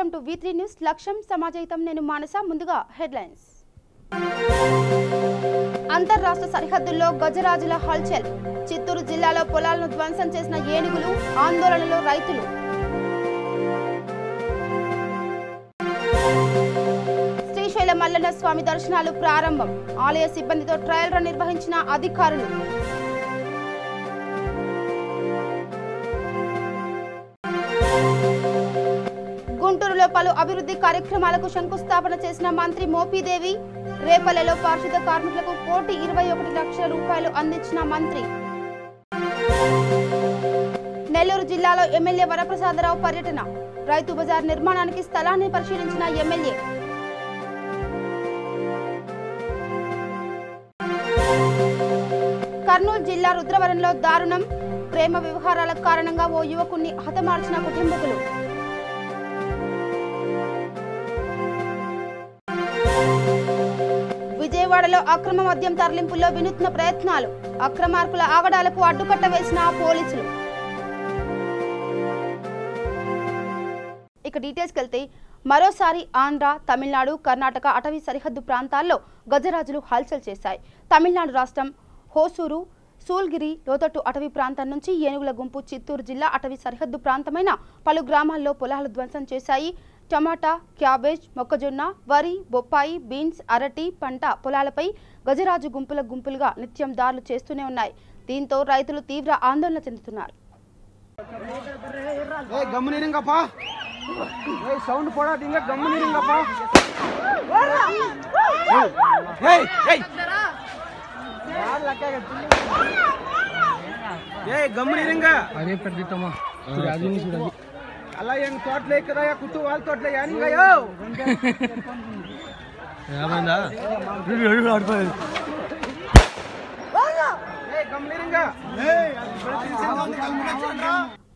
Welcome to V3 news. లక్ష్యం సమాజహితం. నేను మానస. ముందుగా హెడ్లైన్స్. అంతర్రాష్ట్ర సరిహద్దుల్లో గజరాజుల హల్చల్. చిత్తూరు జిల్లాలో పొలాలను ధ్వంసం చేసిన ఏనుగులు. ఆందోళనలో రైతులు. శ్రీశైల మల్లన్న స్వామి దర్శనాలు ప్రారంభం. ఆలయ సిబ్బందితో ట్రయల్ రన్ నిర్వహించిన అధికారులు. గుంటూరులో పలు అభివృద్ధి కార్యక్రమాలకు శంకుస్థాపన చేసిన మంత్రి మోపిదేవి. రేపల్లెలో పారిశుద్ధ కార్మికులకు 1,21,00,000 రూపాయలు అందించిన మంత్రి. నెల్లూరు జిల్లాలో ఎమ్మెల్యే వరప్రసాదరావు పర్యటన. రైతు బజార్ నిర్మాణానికి స్థలాన్ని పరిశీలించిన ఎమ్మెల్యే. కర్నూలు జిల్లా రుద్రవరంలో దారుణం. ప్రేమ వ్యవహారాల కారణంగా ఓ యువకుణ్ణి హతమార్చిన కుటుంబీకులు. విజయవాడలో అక్రమ మద్యం తరలింపుల్లో వినూత్న ప్రయత్నాలు. అక్రమార్కుల ఆగడాలకు అడ్డుకట్ట వేసిన పోలీసులు. ఇక డీటెయిల్స్కి వెళ్తే మరోసారి ఆంధ్ర, తమిళనాడు, కర్ణాటక అటవీ సరిహద్దు ప్రాంతాల్లో గజరాజులు హల్చల్ చేశాయి. తమిళనాడు రాష్ట్రం హోసూరు, సూల్గిరి లోతట్టు అటవీ ప్రాంతం నుంచి ఏనుగుల గుంపు చిత్తూరు జిల్లా అటవీ సరిహద్దు ప్రాంతమైన పలు గ్రామాల్లో పొలాలు ధ్వంసం చేశాయి. టమాటా, క్యాబేజ్, మొక్కజొన్న, వరి, బొప్పాయి, బీన్స్, అరటి పంట పొలాలపై గజరాజు గుంపులుగా నిత్యం దాడులు చేస్తూనే ఉన్నాయి. దీంతో రైతులు తీవ్ర ఆందోళన చెందుతున్నారు. అలా ఏం తోటలే కదా కుట్టు వాళ్ళ తోటలే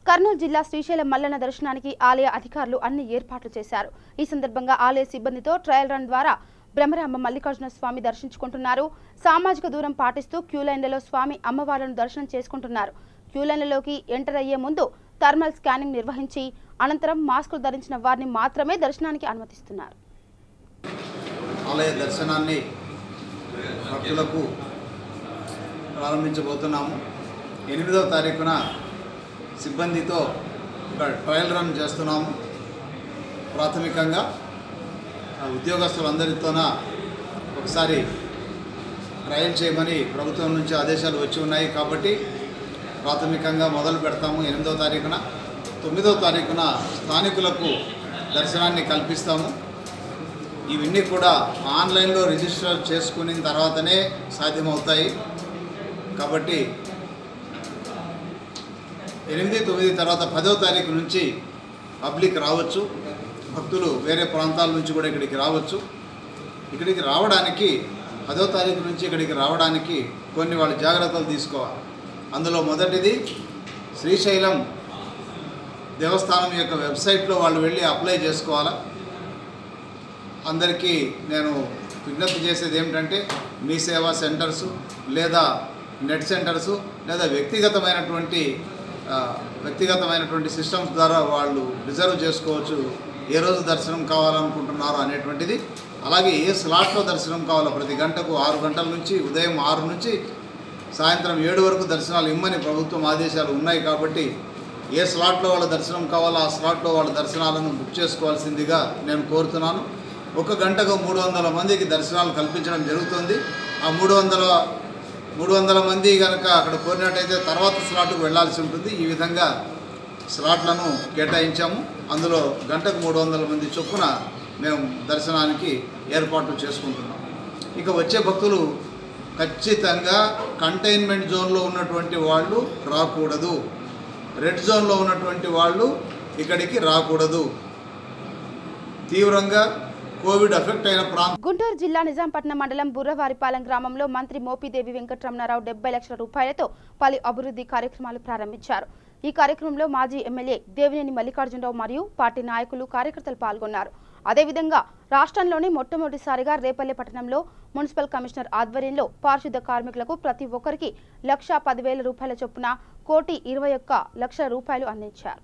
కర్నూలు జిల్లా శ్రీశైలం మల్లన్న దర్శనానికి ఆలయ అధికారులు అన్ని ఏర్పాట్లు చేశారు. ఈ సందర్భంగా ఆలయ సిబ్బందితో ట్రయల్ రన్ ద్వారా బ్రహ్మరాంబ మల్లికార్జున స్వామి దర్శించుకుంటున్నారు. సామాజిక దూరం పాటిస్తూ క్యూలైన్లలో స్వామి అమ్మవార్లను దర్శనం చేసుకుంటున్నారు. క్యూలైన్లలోకి ఎంటర్ అయ్యే ముందు థర్మల్ స్కానింగ్ నిర్వహించి అనంతరం మాస్కులు ధరించిన వారిని మాత్రమే దర్శనానికి అనుమతిస్తున్నారు. ఆలయ దర్శనాన్ని భక్తులకు ప్రారంభించబోతున్నాము. 8వ తారీఖున సిబ్బందితో ఒక ట్రయల్ రన్ చేస్తున్నాము. ప్రాథమికంగా ఉద్యోగస్తులందరితోన ఒకసారి ట్రయల్ చేయమని ప్రభుత్వం నుంచి ఆదేశాలు వచ్చి ఉన్నాయి కాబట్టి ప్రాథమికంగా మొదలు పెడతాము 8వ తారీఖున. 9వ తారీఖున స్థానికులకు దర్శనాన్ని కల్పిస్తాము. ఇవన్నీ కూడా ఆన్లైన్లో రిజిస్టర్ చేసుకున్న తర్వాతనే సాధ్యమవుతాయి కాబట్టి 8, 9 తర్వాత 10వ తారీఖు నుంచి పబ్లిక్ రావచ్చు. భక్తులు వేరే ప్రాంతాల నుంచి కూడా ఇక్కడికి రావచ్చు. ఇక్కడికి రావడానికి 10వ తారీఖు నుంచి ఇక్కడికి రావడానికి కొన్ని వాళ్ళు జాగ్రత్తలు తీసుకోవాలి. అందులో మొదటిది శ్రీశైలం దేవస్థానం యొక్క వెబ్సైట్లో వాళ్ళు వెళ్ళి అప్లై చేసుకోవాలా. అందరికీ నేను విజ్ఞప్తి చేసేది ఏమిటంటే మీ సేవా సెంటర్సు లేదా నెట్ సెంటర్సు లేదా వ్యక్తిగతమైనటువంటి సిస్టమ్స్ ద్వారా వాళ్ళు రిజర్వ్ చేసుకోవచ్చు ఏ రోజు దర్శనం కావాలనుకుంటున్నారో అనేటువంటిది. అలాగే ఏ స్లాట్లో దర్శనం కావాలో ప్రతి గంటకు 6 గంటల నుంచి ఉదయం 6 నుంచి సాయంత్రం 7 వరకు దర్శనాలు ఇమ్మని ప్రభుత్వం ఆదేశాలు ఉన్నాయి కాబట్టి ఏ స్లాట్లో వాళ్ళ దర్శనం కావాలో ఆ స్లాట్లో వాళ్ళ దర్శనాలను బుక్ చేసుకోవాల్సిందిగా నేను కోరుతున్నాను. 1 గంటకు 300 మందికి దర్శనాలు కల్పించడం జరుగుతుంది. ఆ 300 మంది కనుక అక్కడ కోరినట్టయితే తర్వాత స్లాట్కు వెళ్లాల్సి ఉంటుంది. ఈ విధంగా స్లాట్లను కేటాయించాము. అందులో గంటకు 300 మంది చొప్పున మేము దర్శనానికి ఏర్పాట్లు చేసుకుంటున్నాం. ఇక వచ్చే భక్తులు ఖచ్చితంగా కంటైన్మెంట్ జోన్లో ఉన్నటువంటి వాళ్ళు రాకూడదు. రెడ్ జోన్లో ఉన్నటువంటి వాళ్ళు ఇక్కడికి రాకూడదు. తీవ్రంగా కోవిడ్ ఎఫెక్ట్ అయిన ప్రాంతం గుంటూరు జిల్లా నిజాంపట్నం మండలం బుర్రవారిపాలెం గ్రామంలో మంత్రి మోపిదేవి వెంకటరమణారావు 70 లక్షల రూపాయలతో పలు అభివృద్ధి కార్యక్రమాలు ప్రారంభించారు. ఈ కార్యక్రమంలో మాజీ ఎమ్మెల్యే దేవినేని మల్లికార్జునరావు మరియు పార్టీ నాయకులు, కార్యకర్తలు పాల్గొన్నారు. అదేవిధంగా రాష్ట్రంలోని మొట్టమొదటిసారిగా రేపల్లె పట్టణంలో మున్సిపల్ కమిషనర్ ఆధ్వర్యంలో పారిశుద్ధ కార్మికులకు ప్రతి ఒక్కరికి 1,10,000 రూపాయల చొప్పున 1,21,00,000 రూపాయలు అందించారు.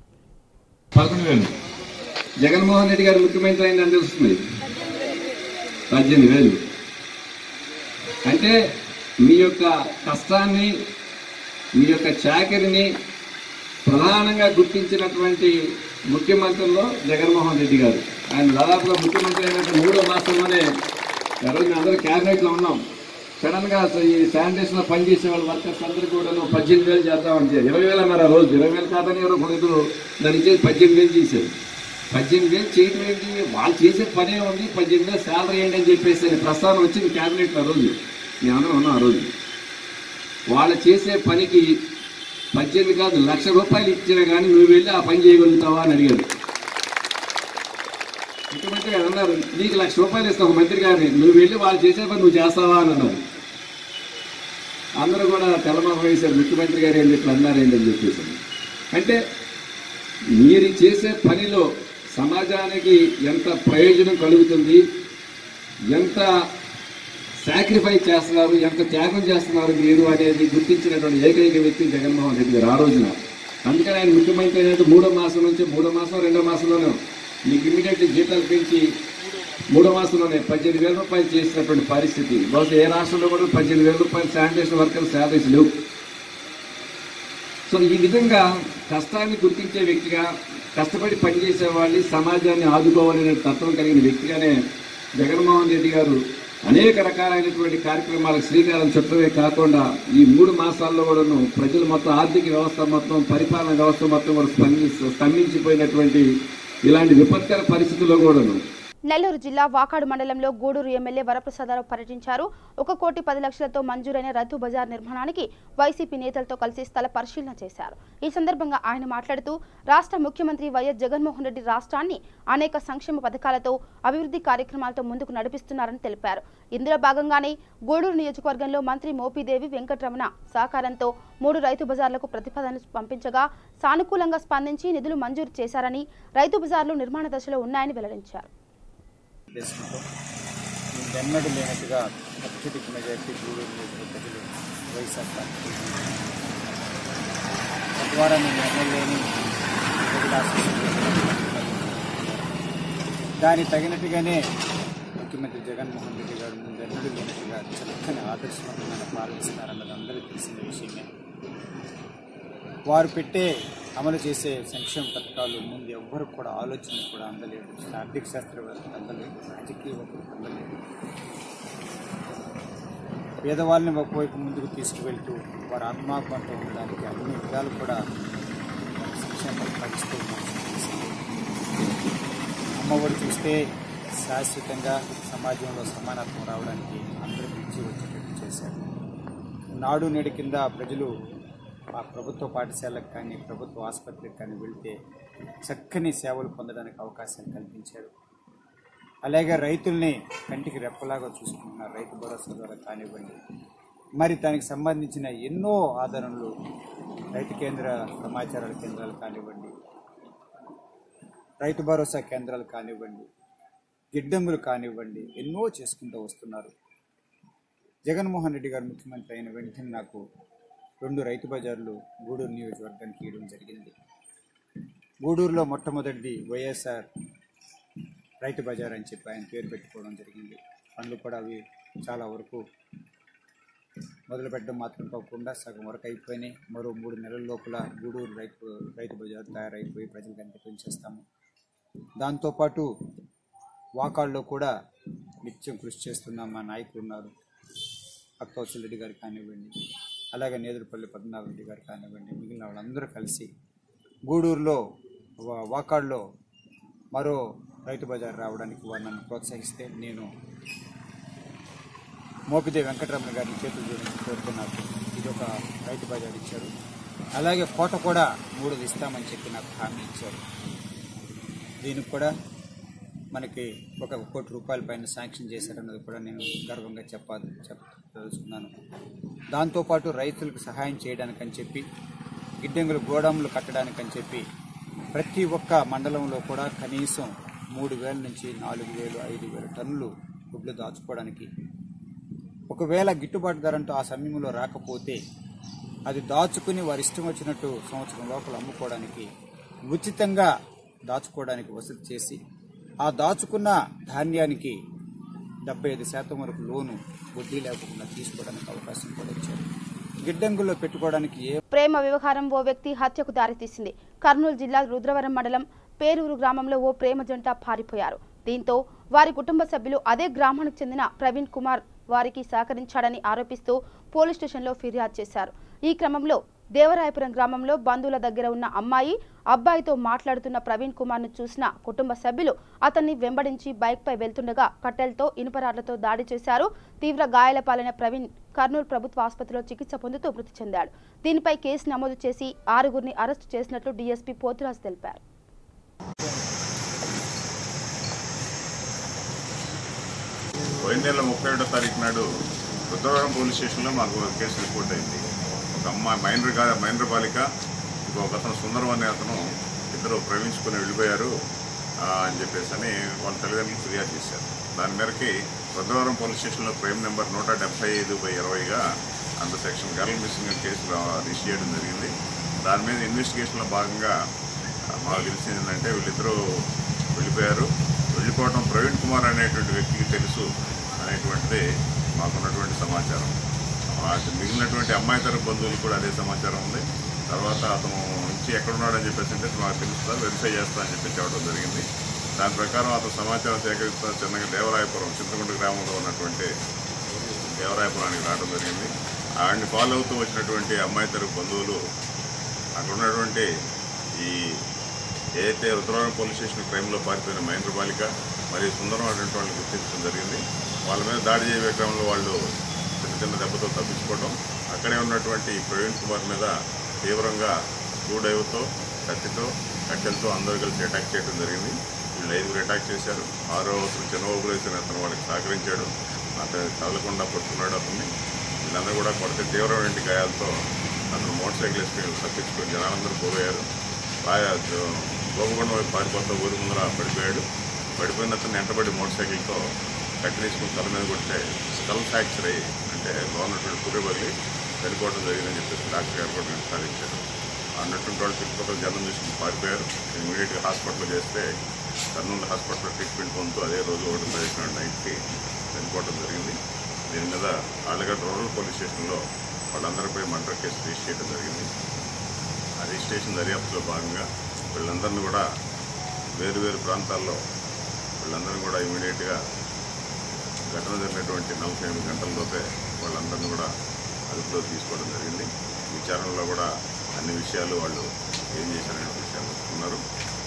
జగన్మోహన్ రెడ్డి గారు ముఖ్యమంత్రి అయిందని తెలుస్తుంది 18,000. అంటే మీ యొక్క కష్టాన్ని, మీ యొక్క చాకరిని ప్రధానంగా గుర్తించినటువంటి ముఖ్యమంత్రుల్లో జగన్మోహన్ రెడ్డి గారు. ఆయన దాదాపుగా ముఖ్యమంత్రి అయినటువంటి 3వ మాసంలోనే రోజు అందరూ క్యాబినెట్లో ఉన్నాం. సడన్గా ఈ శానిటేషన్లో పనిచేసే వాళ్ళ వర్కర్స్ అందరూ కూడా 18,000 చేద్దామని 20,000 అన్నారు. ఆ రోజు 20,000 కాదని ఎవరో కొడుకులు దాన్ని చేసి 18,000 చేశారు. 18,000 చేయడం ఏంటి, వాళ్ళు చేసే పనే ఉంది, 18,000 శాలరీ ఏంటి అని చెప్పేసి ప్రస్తావన వచ్చింది క్యాబినెట్లో. ఆ రోజు మేము అందరం ఉన్నాం. ఆ రోజు వాళ్ళు చేసే పనికి 18 కాదు ₹1,00,000 ఇచ్చినా కానీ నువ్వు వెళ్ళి ఆ పని చేయగలుగుతావా అని అడిగారు. ముఖ్యమంత్రి గారు అన్నారు, నీకు ₹1,00,000 ఇస్తావు మంత్రి గారిని, నువ్వు వెళ్ళి వాళ్ళు చేసే పని నువ్వు చేస్తావా అని అన్నారు. అందరూ కూడా తెల్లమొహం వేశారు, ముఖ్యమంత్రి గారు ఏం చెప్పి అన్నారేంటి అని చెప్పేసి. అంటే మీరు చేసే పనిలో సమాజానికి ఎంత ప్రయోజనం కలుగుతుంది, ఎంత సాక్రిఫైస్ చేస్తున్నారు, ఎంత త్యాగం చేస్తున్నారు మీరు అనేది గుర్తించినటువంటి ఏకైక వ్యక్తి జగన్మోహన్ రెడ్డి గారు ఆ రోజున. అందుకని ఆయన ముఖ్యమంత్రి అయినట్టు 3వ మాసం నుంచి 3వ మాసం 2వ మాసంలోనే మీకు ఇమ్మీడియట్లీ జీతాలు పెంచి 3వ మాసంలోనే ₹18,000 చేసినటువంటి పరిస్థితి. బహుశా ఏ రాష్ట్రంలో కూడా ₹18,000 శానిటేషన్ వర్కర్స్ శాలరీస్ లేవు. సో ఈ విధంగా కష్టాన్ని గుర్తించే వ్యక్తిగా, కష్టపడి పనిచేసే వాళ్ళని సమాజాన్ని ఆదుకోవాలనే తత్వం కలిగిన వ్యక్తిగానే జగన్మోహన్ రెడ్డి గారు అనేక రకాలైనటువంటి కార్యక్రమాలకు శ్రీకారం చుట్టమే కాకుండా ఈ 3 మాసాల్లో కూడాను ప్రజలు మొత్తం, ఆర్థిక వ్యవస్థ మొత్తం, పరిపాలన వ్యవస్థ మొత్తం కూడా స్తంభించిపోయినటువంటి ఇలాంటి విపత్కర పరిస్థితుల్లో కూడాను నెల్లూరు జిల్లా వాకాడు మండలంలో గూడూరు ఎమ్మెల్యే వరప్రసాదరావు పర్యటించారు. 1,10,00,000తో మంజూరైన రైతు బజార్ నిర్మాణానికి వైసీపీ నేతలతో కలిసి స్థల పరిశీలన చేశారు. ఈ సందర్భంగా ఆయన మాట్లాడుతూ రాష్ట్ర ముఖ్యమంత్రి వైఎస్ జగన్మోహన్ రెడ్డి రాష్ట్రాన్ని అనేక సంక్షేమ పథకాలతో, అభివృద్ధి కార్యక్రమాలతో ముందుకు నడిపిస్తున్నారని తెలిపారు. ఇందులో భాగంగానే గూడూరు నియోజకవర్గంలో మంత్రి మోపిదేవి వెంకటరమణ సహకారంతో 3 రైతు బజార్లకు ప్రతిపాదనలు పంపించగా సానుకూలంగా స్పందించి నిధులు మంజూరు చేశారని, రైతు బజార్లు నిర్మాణ దశలో ఉన్నాయని వెల్లడించారు. ఎన్నడూ లేనట్టుగా అత్యధిక మెజార్టీ గూడూరు ప్రజలు వైఎస్ఆర్ పార్టీ తద్వారా నేను ఎమ్మెల్యేని దానికి తగినట్టుగానే ముఖ్యమంత్రి జగన్మోహన్ రెడ్డి గారు ముందు ఎన్నడూ లేనట్టుగా చక్కని ఆదర్శవంతమైన పాలిస్తున్నారన్నది అందరికీ తెలిసిన విషయమే. వారు అమలు చేసే సంక్షేమ పథకాలు ముందు ఎవ్వరు కూడా ఆలోచన కూడా అందలేదు. ఆర్థిక శాస్త్రవేత్తలకు అందలేదు, రాజకీయవేత్తలకు అందలేదు. పేదవాళ్ళని ఒకవైపు ముందుకు తీసుకువెళ్తూ వారు ఆత్మాత్మతో ఉండడానికి అన్ని విధాలు కూడా సంక్షేమ పథకాలు ఇస్తూ అమ్మఒడి చూస్తే శాశ్వతంగా సమాజంలో సమానత్వం రావడానికి అందరికీ ఇచ్చి వచ్చేటట్టు చేశారు. నాడు నేడు కింద ప్రజలు ఆ ప్రభుత్వ పాఠశాలకు కానీ, ప్రభుత్వ ఆసుపత్రికి కానీ వెళ్తే చక్కని సేవలు పొందడానికి అవకాశాన్ని కల్పించారు. అలాగే రైతుల్ని కంటికి రెప్పలాగా చూసుకుంటున్నారు. రైతు భరోసా ద్వారా కానివ్వండి, మరి దానికి సంబంధించిన ఎన్నో ఆదరణలు రైతు కేంద్ర సమాచారాల కేంద్రాలు కానివ్వండి, రైతు భరోసా కేంద్రాలు కానివ్వండి, గిడ్డంగులు కానివ్వండి, ఎన్నో చేసుకుంటూ వస్తున్నారు. జగన్మోహన్ రెడ్డి గారు ముఖ్యమంత్రి అయిన వెంటనే నాకు 2 రైతు బజార్లు గూడూరు నియోజకవర్గానికి ఇవ్వడం జరిగింది. గూడూరులో మొట్టమొదటిది వైఎస్ఆర్ రైతు బజార్ అని చెప్పి ఆయన పేరు పెట్టుకోవడం జరిగింది. పనులు కూడా అవి చాలా వరకు మొదలు పెట్టడం మాత్రం కాకుండా సగం వరకు అయిపోయినాయి. మరో 3 నెలల లోపల గూడూరు రైతు బజార్ తయారైపోయి ప్రజలకు అంత పెంచేస్తాము. దాంతోపాటు వాకాళ్ళలో కూడా నిత్యం కృషి చేస్తున్న మా నాయకులు ఉన్నారు. అక్కవసల్ రెడ్డి గారు కానివ్వండి, అలాగే నేదురుపల్లి పద్మనాభరెడ్డి గారు కానివ్వండి, మిగిలిన వాళ్ళందరూ కలిసి గూడూరులో వాకాళ్ళలో మరో రైతు బజార్ రావడానికి వారు నన్ను ప్రోత్సహిస్తే నేను మోపిదేవి వెంకటరమణ గారిని చేతులు జోడించి కోరుకున్నాను. ఇది ఒక రైతు బజార్ ఇచ్చారు. అలాగే కోట కూడా 3 ఇస్తామని చెప్పి నాకు హామీ ఇచ్చారు. దీనికి కూడా మనకి ₹1 కోటి పైన శాంక్షన్ చేశారన్నది కూడా నేను గర్వంగా చెప్పదలుచుకున్నాను. దాంతోపాటు రైతులకు సహాయం చేయడానికని చెప్పి, గిడ్డంగులు గోడౌన్లు కట్టడానికని చెప్పి ప్రతి ఒక్క మండలంలో కూడా కనీసం 3,000 నుంచి 4,000, 5,000 టన్నులు గుడ్లు దాచుకోవడానికి, ఒకవేళ గిట్టుబాటు ధర అంటూ ఆ సమయంలో రాకపోతే అది దాచుకుని వారి ఇష్టం వచ్చినట్టు సంవత్సరం లోపల అమ్ముకోవడానికి ఉచితంగా దాచుకోవడానికి వసతి చేసి ఆ దాచుకున్న ధాన్యానికి 75% వరకు లోను వడ్డీ లేకుండా తీసుకోవడానికి అవకాశం కూడా ఇచ్చారు. గిడ్డంగుల్లో పెట్టుకోవడానికి ప్రేమ వ్యవహారం ఓ వ్యక్తి హత్యకు దారితీసింది. కర్నూలు జిల్లా రుద్రవరం మండలం పేరూరు గ్రామంలో ఓ ప్రేమ జంట పారిపోయారు. దీంతో వారి కుటుంబ సభ్యులు అదే గ్రామానికి చెందిన ప్రవీణ్ కుమార్ వారికి సహకరించాడని ఆరోపిస్తూ పోలీస్ స్టేషన్లో ఫిర్యాదు చేశారు. ఈ క్రమంలో దేవరాయపురం గ్రామంలో బంధువుల దగ్గర ఉన్న అమ్మాయి అబ్బాయితో మాట్లాడుతున్న ప్రవీణ్ కుమార్ను చూసిన కుటుంబ సభ్యులు అతన్ని వెంబడించి బైక్పై వెళ్తుండగా కట్టెలతో ఇనుపరాళ్లతో దాడి చేశారు. తీవ్ర గాయాల పాలైన ప్రవీణ్ కర్నూలు ప్రభుత్వ ఆసుపత్రిలో చికిత్స పొందుతూ మృతి చెందాడు. దీనిపై కేసు నమోదు చేసి 6గురిని అరెస్టు చేసినట్లు డీఎస్పీ పోతురాజు తెలిపారు. పోయిన నెల 31వ తారీఖు నాడు రుద్రవరం పోలీస్ స్టేషన్లో మాకు కేసు రిపోర్ట్ అయింది. ఒక అమ్మాయి మైనర్ బాలిక ఇంకొక అతను సుందరం అనే అతను ఇద్దరు ప్రవేశించుకుని వెళ్ళిపోయారు అని చెప్పేసి వాళ్ళ తల్లిదండ్రులు ఫిర్యాదు చేశారు. దాని మేరకి రుద్రవరం పోలీస్ స్టేషన్లో క్రైమ్ నెంబర్ 175/20గా under section girl missing case register చేయడం జరిగింది. దాని మీద ఇన్వెస్టిగేషన్లో భాగంగా మాకు తెలిసింది ఏంటంటే వీళ్ళిద్దరూ వెళ్ళిపోవడం ప్రవీణ్ కుమార్ అనేటువంటి వ్యక్తికి తెలుసు అనేటువంటిది మాకున్నటువంటి సమాచారం. మిగిలినటువంటి అమ్మాయి తరపు బంధువులు కూడా అదే సమాచారం ఉంది. తర్వాత అతను నుంచి ఎక్కడున్నాడని చెప్పేసి అంటే మాకు తెలుస్తా వెరిఫై చేస్తా అని చెప్పి చెప్పడం జరిగింది. దాని ప్రకారం అతను సమాచారం సేకరిస్తా చిన్నగా దేవరాయపురం చింతకుంట గ్రామంలో ఉన్నటువంటి దేవరాయపురానికి రావడం జరిగింది. ఆడిని ఫాలో అవుతూ వచ్చినటువంటి అమ్మాయి తరపు బంధువులు అక్కడ ఉన్నటువంటి ఈ ఏదైతే రుద్రవరం పోలీస్ స్టేషన్ క్రైమ్లో పారిపోయిన మైనర్ బాలిక మరియు సుందరం అటువంటి వాళ్ళని గుర్తించడం జరిగింది. వాళ్ళ మీద దాడి చేయే క్రమంలో వాళ్ళు చిన్న దెబ్బతో తప్పించుకోవడం, అక్కడే ఉన్నటువంటి ప్రవీణ్ కుమార్ మీద తీవ్రంగా స్క్రూడ్రైవర్తో కత్తితో కట్టెలతో అందరూ కలిసి అటాక్ చేయడం జరిగింది. వీళ్ళు 5గురు అటాక్ చేశారు. 6వ చిన్నబాబులు వేసిన అతను వాళ్ళకి సహకరించాడు. అతను కదలకుండా పట్టుకున్నాడు అతన్ని. వీళ్ళందరూ కూడా కొడితే తీవ్రమైన గాయాలతో అతను మోటార్ సైకిల్ వేసుకుని తప్పించుకొని జనాలందరూ పోయారు. గోపకొండ వైపు పారిపోతా ఊరి ముందర పడిపోయిన అతను వెంటబడి మోటార్ సైకిల్తో కట్టెలేసుకుని తల మీద కొట్టే స్కల్ ఫ్రాక్చర్ అయ్యి అంటే లోనటువంటి పుర్రె బదిలి చనిపోవడం జరిగిందని చెప్పేసి డాక్టర్ గారు కూడా నిర్ధారించారు. అన్నటువంటి వాళ్ళు చుట్టుపక్కల జనం తీసుకుని పారిపోయారు. ఇమీడియట్గా హాస్పిటల్లో చేస్తే కర్నూలు హాస్పిటల్లో ట్రీట్మెంట్ పొందుతూ అదే రోజు 1వ తారీఖు నైట్కి చనిపోవడం జరిగింది. దీని మీద ఆళ్ళగడ్డ రూరల్ పోలీస్ స్టేషన్లో వాళ్ళందరిపై మర్డర్ కేసు రిజిస్టర్ చేయడం జరిగింది. ఆ రిజిస్ట్రేషన్ దర్యాప్తులో భాగంగా వీళ్ళందరినీ కూడా వేరు ప్రాంతాల్లో వీళ్ళందరినీ కూడా ఇమీడియట్గా ఘటన జరిగినటువంటి 48 గంటల్లోపే వాళ్ళందరినీ కూడా అదుపులో తీసుకోవడం జరిగింది. విచారణలో కూడా అన్ని విషయాలు వాళ్ళు ఏం చేశారనే విషయాలు ఉన్నారు.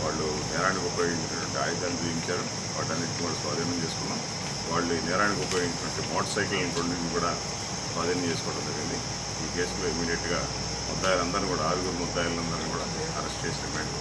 వాళ్ళు నేరానికి ఉపయోగించినటువంటి ఆయుధాలు చూపించారు. వాటన్నిటిని కూడా స్వాధీనం చేసుకున్నాం. వాళ్ళు ఈ నేరానికి ఉపయోగించినటువంటి మోటార్ సైకిల్ రెండింటిని కూడా స్వాధీనం చేసుకోవడం జరిగింది. ఈ కేసులో ఇమీడియట్గా ముద్దాయిలందరినీ కూడా 6గురు ముద్దాయిలందరినీ కూడా అరెస్ట్ చేసి రిమాండ్.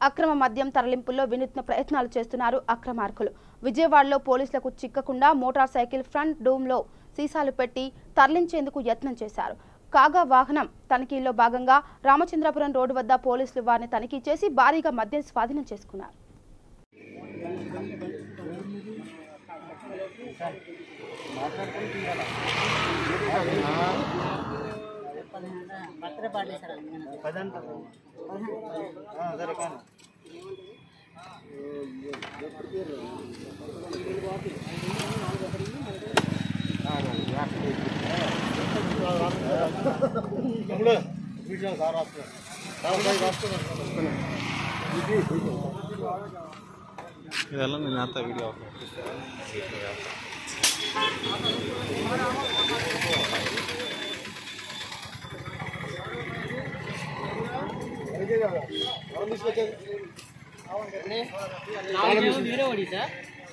అక్రమ మద్యం తరలింపుల్లో వినూత్న ప్రయత్నాలు చేస్తున్నారు అక్రమార్కులు. విజయవాడలో పోలీసులకు చిక్కకుండా మోటార్ సైకిల్ ఫ్రంట్ డూమ్లో సీసాలు పెట్టి తరలించేందుకు యత్నం చేశారు. కాగా వాహనం తనిఖీల్లో భాగంగా రామచంద్రపురం రోడ్డు వద్ద పోలీసులు వారిని తనిఖీ చేసి భారీగా మద్యం స్వాధీనం చేసుకున్నారు. ಇದೆಲ್ಲ ನಿನ್ನ ಹತ್ರ ವಿಡಿಯೋ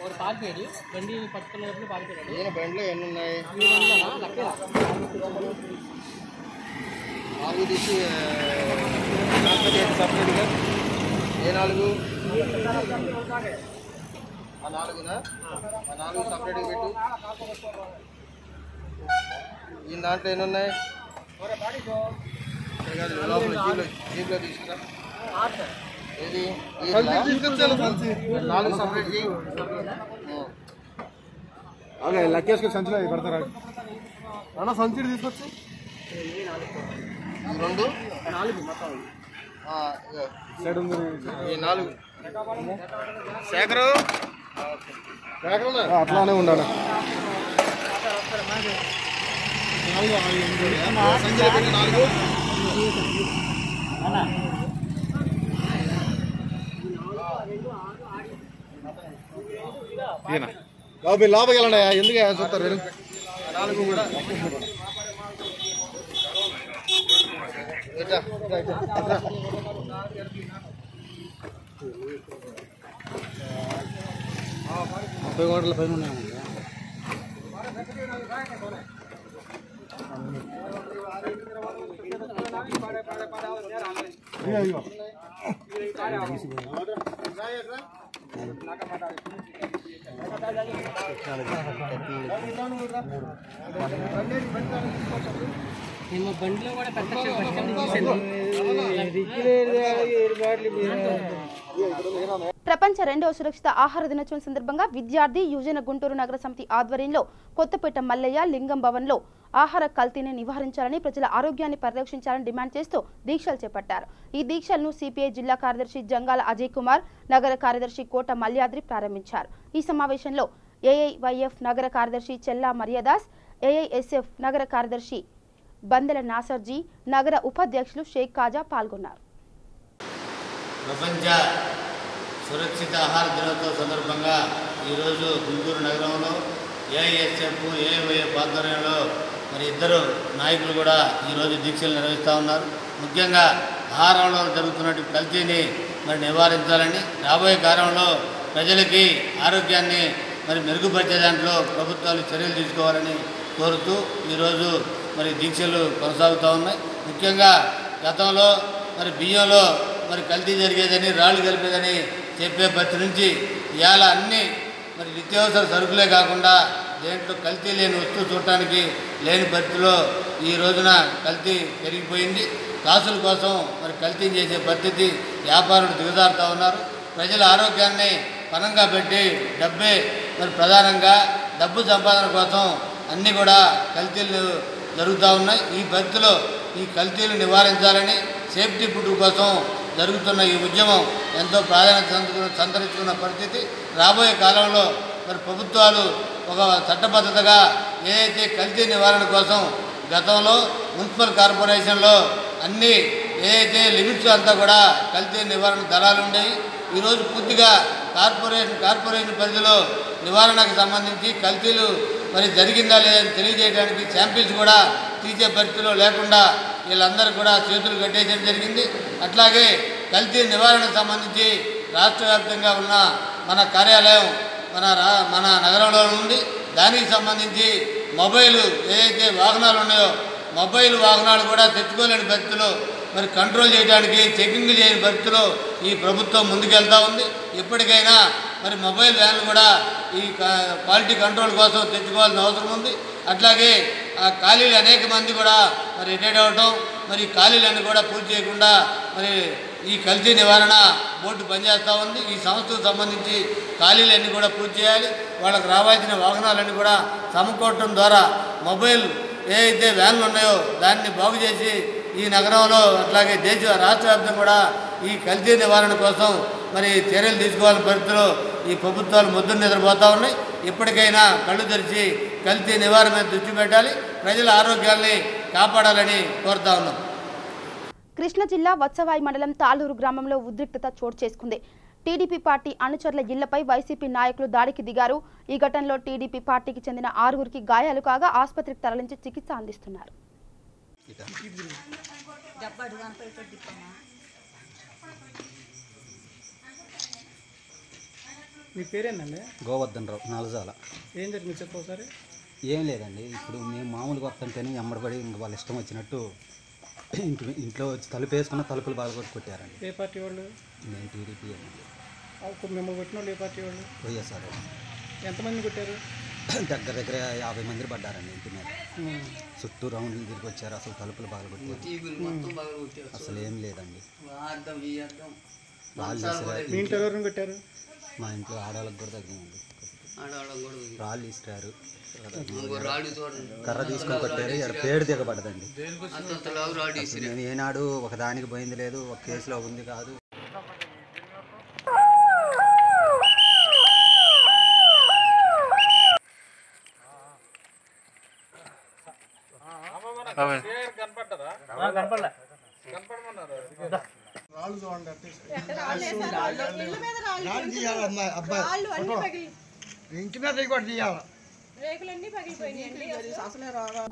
और पार्टी बंदी पట్టుకున్నప్పుడు పారిపోయాడు. ఈయన బండిలో ఎన్ని ఉన్నాయి? ఈ బండిలో లక్కల 4 తీసి సపరేట్గా ఏ 4? ఆ 4నా? ఆ 4 సపరేట్గా పెట్టు. ఈ దాంట్లో ఎన్ని ఉన్నాయి? లోపల జీప్లో తీసుకురా. ఏది 4 సపరేట్ చేయి. అలాగే లక్కేసుకొని సంచిలో పడతారా అన్న? సంచి తీసుకొచ్చి 2 4 మొత్తం అట్లానే ఉండాలి. బాబు లోపలికి వెళ్ళండి, ఎందుకు చూస్తారు? ముప్పై కోట్ల పైన ఉన్నాయండి. బండిలో కూడా పెద్ద ప్రపంచ రెండవ సురక్షిత ఆహార దినోత్సవం సందర్భంగా విద్యార్థి యువజన గుంటూరు నగర సమితి ఆధ్వర్యంలో కొత్తపేట మల్లయ్య లింగం భవన్లో ఆహార కల్తీని నివారించాలని, ప్రజల ఆరోగ్యాన్ని పరిరక్షించాలని డిమాండ్ చేస్తూ దీక్షలు చేపట్టారు. ఈ దీక్షలను సిపిఐ జిల్లా కార్యదర్శి జంగాల అజయ్ కుమార్, నగర కార్యదర్శి కోట మల్యాద్రి ప్రారంభించారు. ఈ సమావేశంలో ఏఐవైఎఫ్ నగర కార్యదర్శి చెల్లా మరియదాస్, ఏఐఎస్ఎఫ్ నగర కార్యదర్శి బందెల నాసర్జీ, నగర ఉపాధ్యక్షులు షేక్ కాజా పాల్గొన్నారు. ప్రపంచ సురక్షిత ఆహార దినోత్సవం సందర్భంగా ఈరోజు గుంటూరు నగరంలో ఏఐఎస్ఎఫ్ ఏఐవైఎఫ్ ఆధ్వర్యంలో మరి ఇద్దరు నాయకులు కూడా ఈరోజు దీక్షలు నిర్వహిస్తూ ఉన్నారు. ముఖ్యంగా ఆహారంలో జరుగుతున్నటువంటి కల్తీని మరి నివారించాలని, రాబోయే కాలంలో ప్రజలకి ఆరోగ్యాన్ని మరి మెరుగుపరిచే దాంట్లో ప్రభుత్వాలు చర్యలు తీసుకోవాలని కోరుతూ ఈరోజు మరి దీక్షలు కొనసాగుతూ ఉన్నాయి. ముఖ్యంగా గతంలో మరి బియ్యంలో మరి కల్తీ జరిగేదని, రాళ్ళు కలిపేదని చెప్పే పత్తి నుంచి ఇవాళ అన్నీ మరి నిత్యావసర సరుకులే కాకుండా దేంట్లో కల్తీ లేని వస్తువు చూడటానికి లేని పరిస్థితిలో ఈ రోజున కల్తీ పెరిగిపోయింది. కాసుల కోసం మరి కల్తీ చేసే పద్ధతి వ్యాపారులు దిగజారుతూ ఉన్నారు. ప్రజల ఆరోగ్యాన్ని పణంగా పెట్టి డబ్బే మరి ప్రధానంగా డబ్బు సంపాదన కోసం అన్నీ కూడా కల్తీలు జరుగుతూ ఉన్నాయి. ఈ పరిస్థితిలో ఈ కల్తీలు నివారించాలని, సేఫ్టీ ఫుడ్ కోసం జరుగుతున్న ఈ ఉద్యమం ఎంతో ప్రాధాన్యత సంతరించుకున్న పరిస్థితి. రాబోయే కాలంలో మరి ప్రభుత్వాలు ఒక చట్టబద్ధతగా ఏదైతే కల్తీ నివారణ కోసం గతంలో మున్సిపల్ కార్పొరేషన్లో అన్ని ఏదైతే లిమిట్స్ అంతా కూడా కల్తీ నివారణ దళాలు ఉండేవి. ఈరోజు పూర్తిగా కార్పొరేషన్ పరిధిలో నివారణకు సంబంధించి కల్తీలు మరి జరిగిందా లేదని తెలియజేయడానికి శాంపిల్స్ కూడా తీసే పరిస్థితిలో లేకుండా వీళ్ళందరూ కూడా చేతులు కట్టేయడం జరిగింది. అట్లాగే కల్తీ నివారణకు సంబంధించి రాష్ట్ర వ్యాప్తంగా ఉన్న మన కార్యాలయం మన నగరంలో ఉంది. దానికి సంబంధించి మొబైల్ ఏదైతే వాహనాలు ఉన్నాయో మొబైల్ వాహనాలు కూడా తెచ్చుకోలేని పరిస్థితిలో మరి కంట్రోల్ చేయడానికి చెకింగ్ చేయని పరిస్థితిలో ఈ ప్రభుత్వం ముందుకెళ్తూ ఉంది. ఇప్పటికైనా మరి మొబైల్ వ్యాన్లు కూడా ఈ క్వాలిటీ కంట్రోల్ కోసం తెచ్చుకోవాల్సిన అవసరం ఉంది. అట్లాగే ఆ ఖాళీలు అనేక మంది కూడా మరి రిటైర్డ్ అవ్వటం, మరి ఖాళీలన్నీ కూడా పూర్తి చేయకుండా మరి ఈ కల్తీ నివారణ బోర్డు పనిచేస్తూ ఉంది. ఈ సంస్థకు సంబంధించి ఖాళీలన్నీ కూడా పూర్తి చేయాలి. వాళ్ళకు రావాల్సిన వాహనాలన్నీ కూడా సమకూడటం ద్వారా మొబైల్ ఏదైతే వ్యాన్లు ఉన్నాయో దాన్ని బాగు చేసి ఈ నగరంలో అట్లాగే రాష్ట్ర వ్యాప్తంగా కూడా ఈ కల్తీ నివారణ కోసం మరి చర్యలు తీసుకోవాలని పరిస్థితిలో ఈ ప్రభుత్వాలు ముద్దులు నిద్రపోతూ ఉన్నాయి. ఇప్పటికైనా కళ్ళు తెరిచి కల్తీ నివారణ మీద దృష్టి పెట్టాలి, ప్రజల ఆరోగ్యాన్ని కాపాడాలని కోరుతా ఉన్నాం. కృష్ణా జిల్లా వత్సవాయి మండలం తాళూరు గ్రామంలో ఉద్రిక్తత చోటు చేసుకుంది. టీడీపీ పార్టీ అనుచరుల ఇళ్లపై వైసీపీ నాయకులు దాడికి దిగారు. ఈ ఘటనలో టీడీపీ పార్టీకి చెందిన 6గురికి గాయాలు కాగా ఆసుపత్రికి తరలించి చికిత్స అందిస్తున్నారు. మీ పేరేందండి? గోవర్ధన్ రావు, నలజాల. ఏం జరిగింది చెప్పు ఒకసారి. ఏం లేదండి, ఇప్పుడు మేము మామూలుగా వస్తుంటేనే ఎమ్మడబడి ఇంక వాళ్ళ ఇష్టం వచ్చినట్టు ఇంట్లో వచ్చి తలుపు వేసుకున్న తలుపులు బాగా కొట్టారండి. ఏ పార్టీ వాళ్ళు? నేను టీడీపీ అండి. మిమ్మల్ని కొట్టిన వాళ్ళు ఏ పార్టీ వాళ్ళు? వైఎస్ఆర్. ఎంతమంది కొట్టారు? దగ్గర 50 మంది పడ్డారండి ఇంటి మీద. చుట్టూ రౌండ్లు తిరిగి వచ్చారు. అసలు తలుపులు బాగా కొట్టారు. అసలు ఏం లేదండి. మీ ఇంట్లో ఎవరిని కొట్టారు? మా ఇంట్లో ఆడవాళ్ళకి కూడా తగ్గిందండి. రాళ్ళు ఇస్తారు, కర్ర తీసుకొని కొట్టారు, ఇక్కడ పేడు దిగబడదండి. నేను ఏనాడు ఒక దానికి పోయింది లేదు, ఒక కేసులో ఉంది కాదు.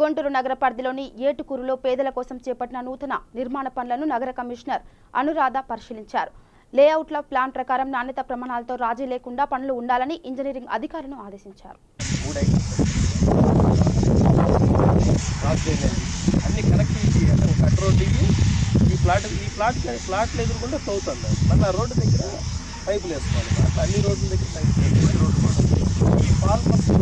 గుంటూరు నగర పరిధిలోని ఏటుకూరులో పేదల కోసం చేపట్టిన నూతన నిర్మాణ పనులను నగర కమిషనర్ అనురాధ పరిశీలించారు. లేఅవుట్ల ప్లాన్ ప్రకారం నాణ్యత ప్రమాణాలతో రాజీ లేకుండా పనులు ఉండాలని ఇంజనీరింగ్ అధికారులను ఆదేశించారు. అన్ని కనెక్టివిటీ అంటే ఒక రోడ్డుకి ఈ ప్లాట్లు ఎదుర్కొంటే తవ్వుతుంది. మళ్ళీ ఆ రోడ్డు దగ్గర పైపులు వేసుకోవాలి. అట్లా అన్ని రోడ్ల దగ్గర పైపులు రోడ్డు ఈ పాల్ మస్తు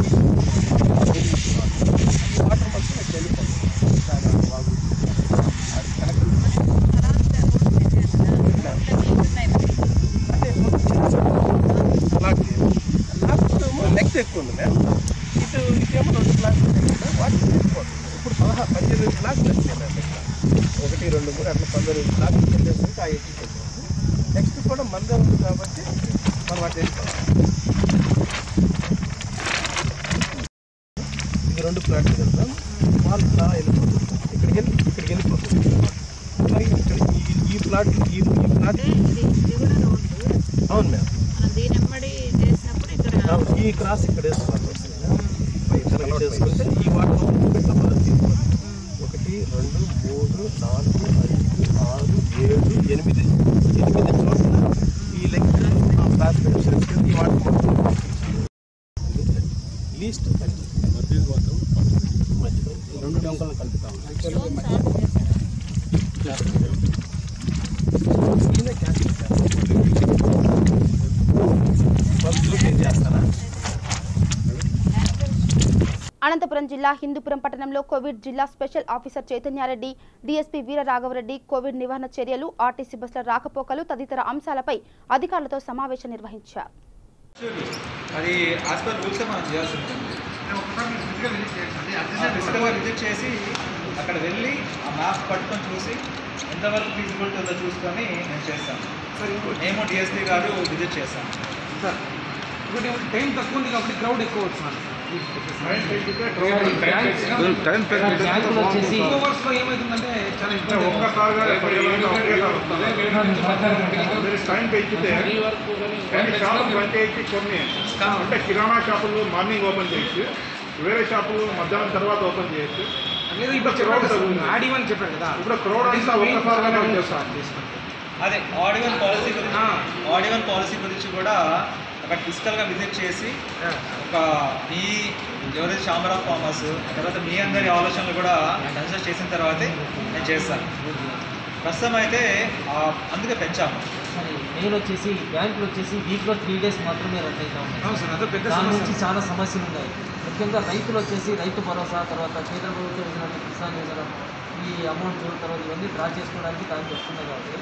వాటర్ మస్తు వెళ్ళిపోతుంది. లెక్క ఎక్కువ ఉంది మ్యామ్. ఇదేమో 2 ప్లాట్లు వాటి తీసుకోండి. ఇప్పుడు 18 ప్లాట్లు వచ్చాయి మ్యామ్. ఇక్కడ 1, 2, 3 అట్లా 15 ప్లాట్లు పెట్టేసి ఆ ఎక్కి పెట్టేసి నెక్స్ట్ కూడా మందే ఉంది కాబట్టి మనం అటు వెళ్ళిపోవాలి. ఇది 2 ప్లాట్లు వెళ్తాం. వాళ్ళు ఇలా వెళ్ళిపోతుంది. ఇక్కడికి వెళ్ళిపోతుంది. మరి ఇక్కడ ఈ ప్లాట్ అవును మ్యామ్. ఈ క్రాస్ ఇక్కడ వేసుకోవాలి. చేసుకుంటే ఈ వాటర్ 1, 2, 3, 4, 5, 6, 7, 8 చోట్ల ఈ లెక్క క్రాస్ పెట్టేసి ఈ వాటర్ లీస్ట్ 2 టంకలు కలుపుతాం. చేస్తారా? అనంతపురం జిల్లా హిందూపురం పట్టణంలో కోవిడ్ జిల్లా special officer Chaitanya Reddy, DSP Veera Raghava Reddy Covid నివారణ చర్యలు, ఆర్టీసీ బస్సుల రాకపోకలు తదితర అంశాలపై అధికారులతో సమావేశం నిర్వహించారు. అది యాజ్ పర్ రూల్స్ మనం చేయాల్సి ఉంటుంది. ఫిజికల్గా విజిట్ చేసి అక్కడ వెళ్ళి ఆ మ్యాప్ పట్టుకొని చూసి ఎంతవరకు ఫీజిబిలిటీ ఉందో చూసుకొని నేను చేస్తాను. మేము డిఎస్పీ గారు విజిట్ చేస్తాను సార్. ఇప్పుడు టైం తక్కువ ఉంది కాబట్టి క్రౌడ్ ఎక్కువ వస్తున్నాను. ఏమవుతుందంటే టైం పెంచితే షాపులు బంద్ చేసి కొన్ని అంటే కిరాణా షాపులు మార్నింగ్ ఓపెన్ చేయొచ్చు, వేరే షాపులు మధ్యాహ్నం తర్వాత ఓపెన్ చేయొచ్చు. ఇప్పుడు క్రౌడ్ ఆడివని చెప్పారు కదా, ఇప్పుడు క్రౌడ్ అంతా ఒక్కసారిగానే చేస్తాను. అదే ఆడివన్ పాలసీ గురించి కూడా అక్కడ ఫిజికల్గా విజిట్ చేసి ఒక ఈ ఎవరైతే ఛాంబర్ ఆఫ్ కామర్స్ తర్వాత మీ అందరి ఆలోచనలు కూడా కన్సిడర్ చేసిన తర్వాతే నేను చేస్తాను. ప్రస్తుతం అయితే అందుకే పెంచాము. మెయిన్ వచ్చేసి బ్యాంకులు వచ్చేసి వీక్లో 3 days మాత్రమే రన్ అవుతా ఉన్నాయి. దాని నుంచి చాలా సమస్యలు ఉన్నాయి. ముఖ్యంగా రైతులు వచ్చేసి రైతు భరోసా తర్వాత కేంద్ర ప్రభుత్వం ఇచ్చినట్టు కిసాన్ యోజన ఈ అమౌంట్ తర్వాత ఇవన్నీ డ్రా చేసుకోవడానికి దానికి వస్తున్నాయి కాబట్టి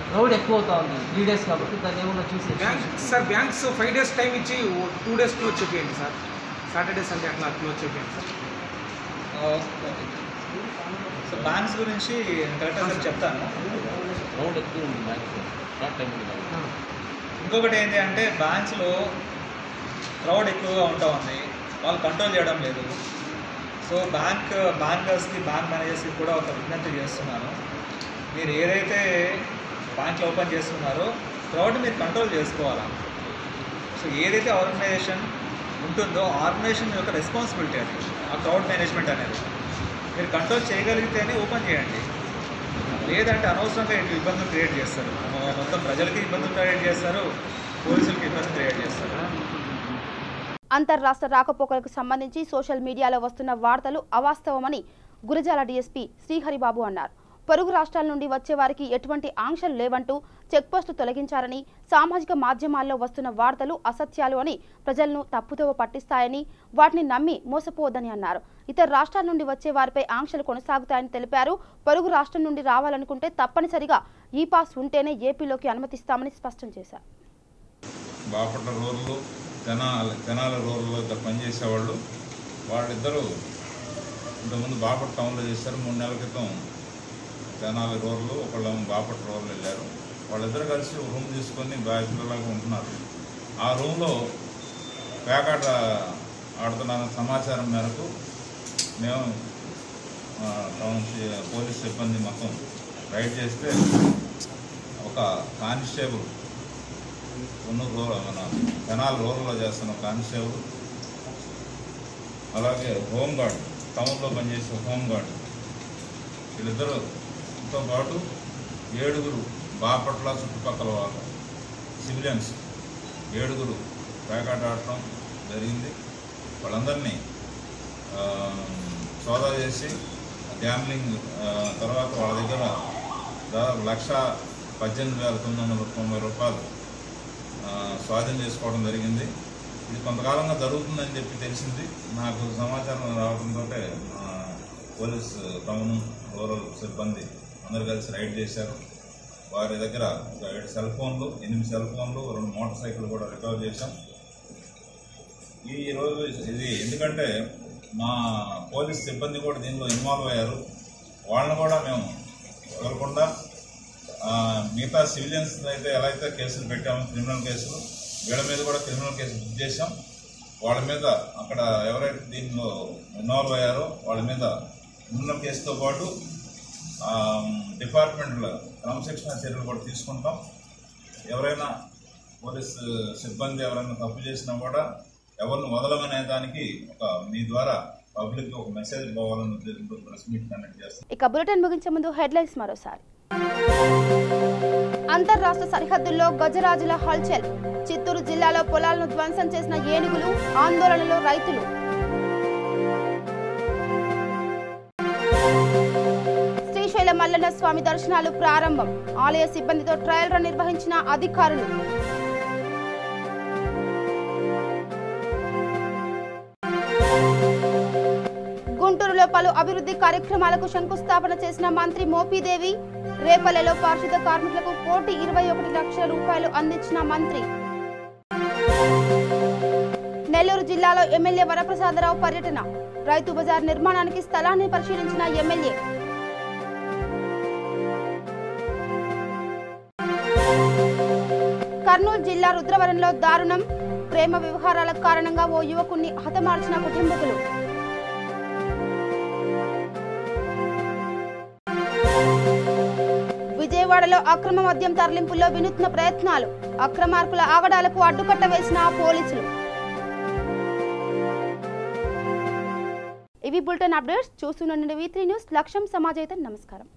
క్రౌడ్ ఎక్కువ అవుతా ఉంది 3 days కాబట్టి దాన్ని ఏమన్నా చూసి సార్ బ్యాంక్స్ 5 days టైం ఇచ్చి 2 days క్లోజ్ చెప్పేయండి సార్. సాటర్డే సండే అట్లా క్లోజ్ చెప్పేయండి సార్. సో బ్యాంక్స్ గురించి కరెక్ట్గా చెప్తాను. క్రౌడ్ ఎక్కువ ఉంది బ్యాంక్స్. ఇంకొకటి ఏంటి అంటే బ్యాంక్స్లో క్రౌడ్ ఎక్కువగా ఉంటా ఉంది, వాళ్ళు కంట్రోల్ చేయడం లేదు. సో బ్యాంకర్స్కి బ్యాంక్ మేనేజర్స్కి కూడా ఒక విజ్ఞప్తి చేస్తున్నాను. మీరు ఏదైతే బ్యాంక్లో ఓపెన్ చేస్తున్నారో క్రౌడ్ మీరు కంట్రోల్ చేసుకోవాలా. సో ఏదైతే ఆర్గనైజేషన్ ఉంటుందో ఆర్గనైజేషన్ యొక్క రెస్పాన్సిబిలిటీ అది ఆ క్రౌడ్ మేనేజ్మెంట్ అనేది. మీరు కంట్రోల్ చేయగలిగితేనే ఓపెన్ చేయండి, లేదంటే అనవసరంగా ఇబ్బందులు క్రియేట్ చేస్తారు. మొత్తం ప్రజలకి ఇబ్బందులు క్రియేట్ చేస్తారు, పోలీసులకి ఇబ్బందులు క్రియేట్ చేస్తారు. అంతర్రాష్ట్ర రాకపోకలకు సంబంధించి సోషల్ మీడియాలో వస్తున్న వార్తలు అవాస్తవమని గురజాల డీఎస్పీ శ్రీహరిబాబు అన్నారు. పొరుగు రాష్ట్రాల నుండి వచ్చే వారికి ఎటువంటి ఆంక్షలు లేవంటూ చెక్పోస్టు తొలగించారని, సామాజిక మాధ్యమాల్లో వస్తున్న వార్తలు అసత్యాలు అని ప్రజలను తప్పుదోవ పట్టిస్తాయని, వాటిని నమ్మి మోసపోవద్దని అన్నారు. ఇతర రాష్ట్రాల నుండి వచ్చే వారిపై ఆంక్షలు కొనసాగుతాయని తెలిపారు. పొరుగు రాష్ట్రం నుండి రావాలనుకుంటే తప్పనిసరిగా ఈ పాస్ ఉంటేనే ఏపీలోకి అనుమతిస్తామని స్పష్టం చేశారు. బాపట్ల రూరల్ తెనాలి రూరల్లో ఇద్దరు పనిచేసేవాళ్ళు. వాళ్ళిద్దరూ ఇంతకుముందు బాపట్ల టౌన్లో చేశారు. 3 నెలల క్రితం తెనాలి రూరల్, ఒకళ్ళు బాపట్ల రూరల్ వెళ్ళారు. వాళ్ళిద్దరు కలిసి రూమ్ తీసుకొని బ్యాచులర్లాగా ఉంటున్నారు. ఆ రూమ్లో పేకాట ఆడుతున్న సమాచారం మేరకు మేము టౌన్ పోలీస్ సిబ్బంది మొత్తం రైడ్ చేస్తే ఒక కానిస్టేబుల్ మన తెనాలి రూరల్లో చేస్తున్న కానిస్టేబుల్, అలాగే హోంగార్డ్ టౌన్లో పనిచేసే హోంగార్డ్, వీళ్ళిద్దరుతో పాటు 7 బాపట్ల చుట్టుపక్కల వాళ్ళు సివిలియన్స్ 7 పేకాట ఆడటం జరిగింది. వాళ్ళందరినీ సోదా చేసి గ్యాంబ్లింగ్ తర్వాత వాళ్ళ దగ్గర దాదాపు 1,18,990 రూపాయలు స్వాధీనం చేసుకోవడం జరిగింది. ఇది కొంతకాలంగా జరుగుతుందని చెప్పి తెలిసింది. నాకు సమాచారం రావడంతో పోలీస్ టౌన్ రూరల్ సిబ్బంది అందరు కలిసి రైడ్ చేశారు. వారి దగ్గర ఒక 7 సెల్ ఫోన్లు, 8 సెల్ ఫోన్లు, 2 మోటార్ సైకిల్ కూడా రికవర్ చేశాం. ఈరోజు ఇది ఎందుకంటే మా పోలీస్ సిబ్బంది కూడా దీనిలో ఇన్వాల్వ్ అయ్యారు. వాళ్ళని కూడా మేము వదలకుండా మిగతా సివిలియన్స్ అయితే ఎలా అయితే కేసులు పెట్టామో క్రిమినల్ కేసులు, వీళ్ళ మీద కూడా క్రిమినల్ కేసు బుక్ చేశాం. వాళ్ళ మీద అక్కడ ఎవరైతే దీనిలో ఇన్వాల్వ్ అయ్యారో వాళ్ళ మీద క్రిమినల్ కేసుతో పాటు డిపార్ట్మెంట్లో క్రమశిక్షణ చర్యలు కూడా తీసుకుంటాం. ఎవరైనా పోలీస్ సిబ్బంది ఎవరైనా తప్పు చేసినా కూడా ఎవరిని వదలమనే దానికి మీ ద్వారా పబ్లిక్ ఒక మెసేజ్ పోవాలని ఉద్దేశంతో ప్రెస్ మీట్ కండక్ట్ చేస్తాం. ఇక బులెటిన్ ముగించే ముందు హెడ్లైన్స్ మరోసారి. అంతర్రాష్ట్ర సరిహద్దుల్లో గజరాజుల హల్చల్. చిత్తూరు జిల్లాలో పొలాలను ధ్వంసం చేసిన ఏనుగులు, ఆందోళనలో రైతులు. శ్రీశైల మల్లన్న స్వామి దర్శనాలు ప్రారంభం. ఆలయ సిబ్బందితో ట్రయల్ రన్ నిర్వహించిన అధికారులు. గుంటూరులో పలు అభివృద్ధి కార్యక్రమాలకు శంకుస్థాపన చేసిన మంత్రి మోపిదేవి. రేపల్లెలో పారిశుద్ధ కార్మికులకు 1,21 లక్షల రూపాయలు అందించిన మంత్రి. నెల్లూరు జిల్లాలో ఎమ్మెల్యే వరప్రసాదరావు పర్యటన. రైతు బజార్ నిర్మాణానికి స్థలాన్ని పరిశీలించిన ఎమ్మెల్యే. కర్నూలు జిల్లా రుద్రవరంలో దారుణం. ప్రేమ వ్యవహారాల కారణంగా ఓ యువకుణ్ణి హతమార్చిన కుటుంబకులు. విజయవాడలో అక్రమ మద్యం తరలింపుల్లో వినూత్న ప్రయత్నాలు. అక్రమార్కుల ఆగడాలకు అడ్డుకట్ట వేసిన పోలీసులు. ఇవి బులెటిన్ అప్డేట్స్. చూస్తూనండి V3 news. లక్ష్యం సమాజైతం. నమస్కారం.